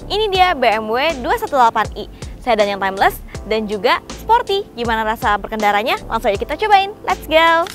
Ini dia BMW 218i, sedan yang timeless dan juga sporty. Gimana rasa berkendaranya? Langsung aja kita cobain. Let's go!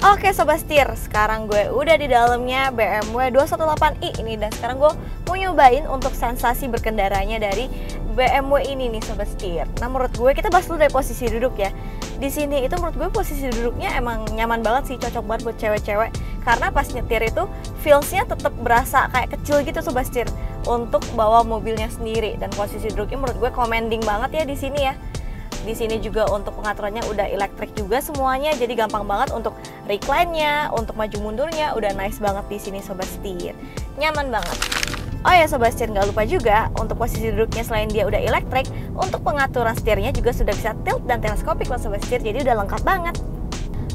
Oke Sobat Setir, sekarang gue udah di dalamnya BMW 218i ini, dan sekarang gue mau nyobain untuk sensasi berkendaranya dari BMW ini nih Sobat Setir. Nah menurut gue, kita bahas dulu dari posisi duduk ya. Di sini itu menurut gue posisi duduknya emang nyaman banget sih, cocok banget buat cewek-cewek. Karena pas nyetir itu feelsnya tetap berasa kayak kecil gitu Sobat Setir untuk bawa mobilnya sendiri. Dan posisi duduknya menurut gue commanding banget ya di sini ya. Di sini juga untuk pengaturannya udah elektrik juga semuanya, jadi gampang banget untuk recline-nya, untuk maju mundurnya udah nice banget di sini Sobat Setir. Nyaman banget. Oh ya Sobat Setir, nggak lupa juga untuk posisi duduknya selain dia udah elektrik, untuk pengaturan setirnya juga sudah bisa tilt dan teleskopik loh Sobat Setir, jadi udah lengkap banget.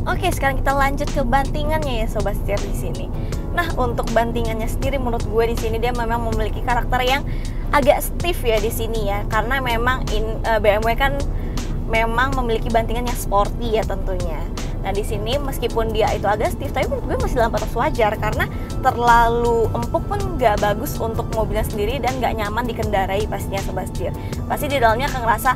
Oke, sekarang kita lanjut ke bantingannya ya Sobat Setir di sini. Nah, untuk bantingannya sendiri menurut gue di sini dia memang memiliki karakter yang agak stiff ya di sini ya, karena memang BMW kan memang memiliki bantingan yang sporty ya tentunya. Nah di sini meskipun dia itu agak stiff, tapi menurut gue masih dalam batas wajar karena terlalu empuk pun nggak bagus untuk mobilnya sendiri dan nggak nyaman dikendarai pastinya Sobat Setir. Pasti di dalamnya akan ngerasa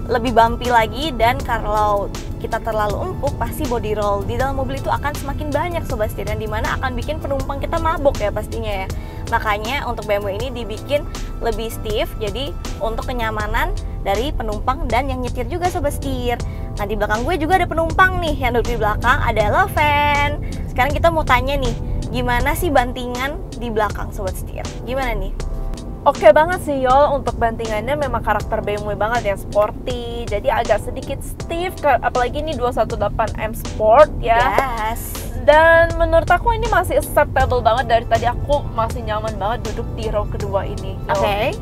lebih bumpy lagi, dan kalau kita terlalu empuk pasti body roll di dalam mobil itu akan semakin banyak Sobat Setir, yang dimana akan bikin penumpang kita mabok ya pastinya ya. Makanya untuk BMW ini dibikin lebih stiff, jadi untuk kenyamanan dari penumpang dan yang nyetir juga Sobat Setir. Nah di belakang gue juga ada penumpang nih yang duduk di belakang, ada Loven. Sekarang kita mau tanya nih, gimana sih bantingan di belakang Sobat Setir? Gimana nih? Oke banget sih Yol, untuk bantingannya memang karakter BMW banget ya, sporty, jadi agak sedikit stiff, apalagi ini 218M Sport ya. Yes. Dan menurut aku ini masih acceptable banget, dari tadi aku masih nyaman banget duduk di row kedua ini. Oke.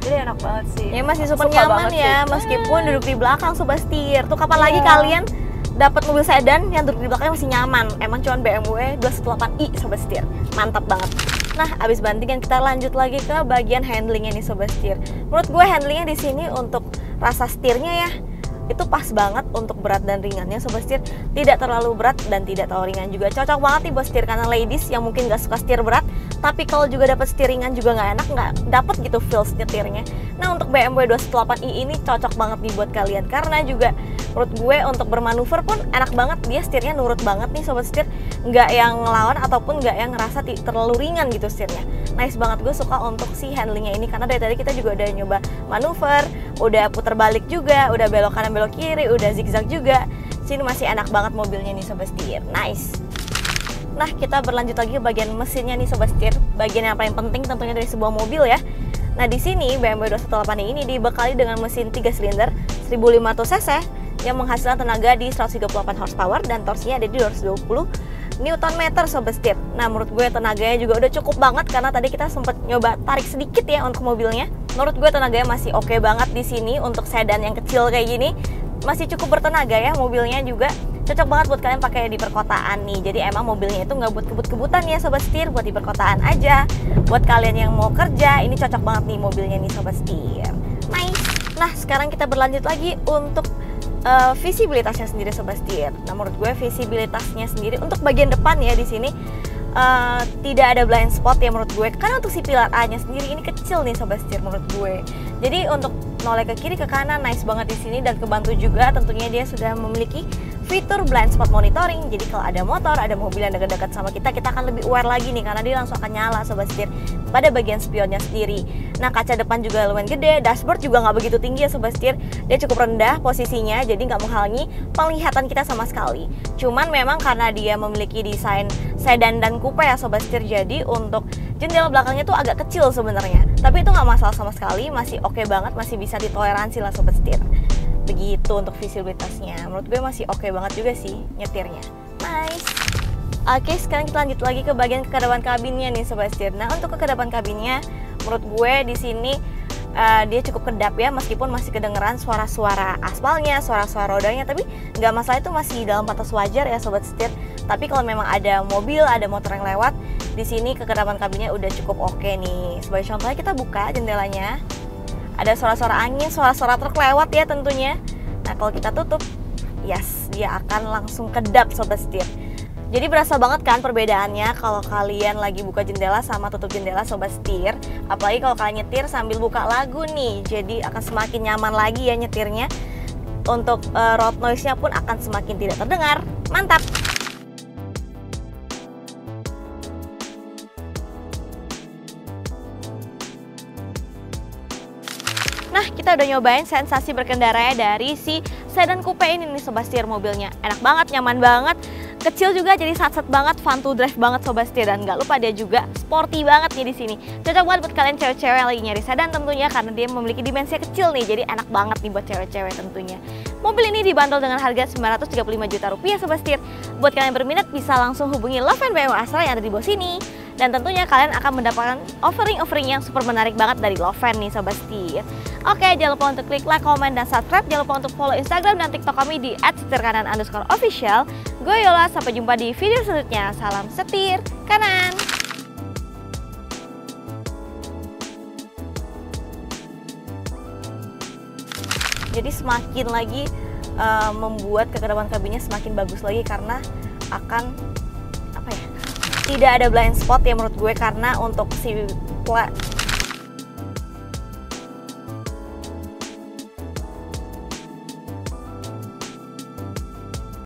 Jadi enak banget sih. Ya masih super Suka nyaman ya, sih. meskipun duduk di belakang Sobat Setir. Tuh kapan lagi Iya. kalian dapat mobil sedan yang duduk di belakangnya masih nyaman? Emang cuman BMW 218i Sobat Setir. Mantap banget. Nah, abis bantingan kita lanjut lagi ke bagian handlingnya nih Sobat Setir. Menurut gue handlingnya di sini untuk rasa setirnya ya, itu pas banget untuk berat dan ringannya Sobat Setir. Tidak terlalu berat dan tidak terlalu ringan juga. Cocok banget nih buat setir kanan ladies yang mungkin gak suka setir berat, tapi kalau juga dapat setir ringan juga nggak enak, nggak dapet gitu feels nyetirnya. Nah untuk BMW 218i ini cocok banget nih buat kalian, karena juga menurut gue untuk bermanuver pun enak banget, dia setirnya nurut banget nih Sobat Setir, nggak yang ngelawan ataupun nggak yang ngerasa terlalu ringan gitu setirnya. Nice banget, gue suka untuk si handlingnya ini, karena dari tadi kita juga udah nyoba manuver, udah putar balik juga, udah belok kanan belok kiri, udah zigzag juga. Sini masih enak banget mobilnya nih Sobat Setir, nice. Nah kita berlanjut lagi ke bagian mesinnya nih Sobat Setir, bagian yang paling penting tentunya dari sebuah mobil ya. Nah di sini BMW 218 ini dibekali dengan mesin 3 silinder 1500 cc yang menghasilkan tenaga di 138 horsepower dan torsinya ada di 220 Nm Sobat Setir. Nah menurut gue tenaganya juga udah cukup banget, karena tadi kita sempat nyoba tarik sedikit ya untuk mobilnya. Menurut gue tenaganya masih oke banget di sini untuk sedan yang kecil kayak gini, masih cukup bertenaga ya. Mobilnya juga cocok banget buat kalian pakai di perkotaan nih. Jadi emang mobilnya itu nggak buat kebut-kebutan ya Sobat Setir, buat di perkotaan aja. Buat kalian yang mau kerja, ini cocok banget nih mobilnya nih Sobat Setir. Nice. Nah sekarang kita berlanjut lagi untuk visibilitasnya sendiri Sobat Setir. Nah menurut gue visibilitasnya sendiri untuk bagian depan ya di sini tidak ada blind spot ya menurut gue, karena untuk si pilar A nya sendiri ini kecil nih Sobat Setir menurut gue. Jadi untuk noleh ke kiri ke kanan nice banget di sini, dan kebantu juga tentunya dia sudah memiliki fitur blind spot monitoring. Jadi kalau ada motor, ada mobil yang dekat-dekat sama kita akan lebih aware lagi nih, karena dia langsung akan nyala Sobat Setir pada bagian spionnya sendiri. Nah kaca depan juga lumayan gede, dashboard juga nggak begitu tinggi ya Sobat Setir, dia cukup rendah posisinya, jadi nggak menghalangi penglihatan kita sama sekali. Cuman memang karena dia memiliki desain sedan dan coupe ya Sobat Setir, jadi untuk jendela belakangnya tuh agak kecil sebenarnya, tapi itu nggak masalah sama sekali, masih oke banget, masih bisa ditoleransi lah Sobat Setir. Begitu untuk visibilitasnya, menurut gue masih oke banget juga sih nyetirnya. Nice. Oke, sekarang kita lanjut lagi ke bagian kekedapan kabinnya nih Sobat Setir. Nah untuk kekedapan kabinnya, menurut gue di sini dia cukup kedap ya, meskipun masih kedengeran suara-suara aspalnya, suara-suara rodanya, tapi nggak masalah, itu masih dalam batas wajar ya Sobat Setir. Tapi kalau memang ada mobil, ada motor yang lewat, di sini kekedapan kabinnya udah cukup oke nih. Sebagai contohnya kita buka jendelanya, ada suara-suara angin, suara-suara truk lewat ya tentunya. Nah kalau kita tutup, yes, dia akan langsung kedap sobat setir. Jadi berasa banget kan perbedaannya kalau kalian lagi buka jendela sama tutup jendela sobat setir. Apalagi kalau kalian nyetir sambil buka lagu nih, jadi akan semakin nyaman lagi ya nyetirnya. Untuk road noise-nya pun akan semakin tidak terdengar. Mantap! Nah, kita udah nyobain sensasi berkendara dari si sedan coupe ini nih sobat setir. Mobilnya enak banget, nyaman banget, kecil juga jadi sat-sat banget, fun to drive banget sobat setir. Dan nggak lupa dia juga sporty banget nih di sini. Cocok banget buat kalian cewek-cewek yang lagi nyari sedan tentunya, karena dia memiliki dimensi kecil nih, jadi enak banget nih buat cewek-cewek tentunya. Mobil ini dibanderol dengan harga 935 juta rupiah sobat setir. Buat kalian yang berminat bisa langsung hubungi Love and BMW Astra yang ada di bawah sini. Dan tentunya kalian akan mendapatkan offering-offering yang super menarik banget dari Loven nih sobat setir. Oke, jangan lupa untuk klik like, komen, dan subscribe. Jangan lupa untuk follow Instagram dan TikTok kami di @setirkanan_official. Gue Yola, sampai jumpa di video selanjutnya. Salam setir kanan. Jadi semakin lagi membuat kekedaman kabinnya semakin bagus lagi karena akan tidak ada blind spot ya menurut gue, karena untuk si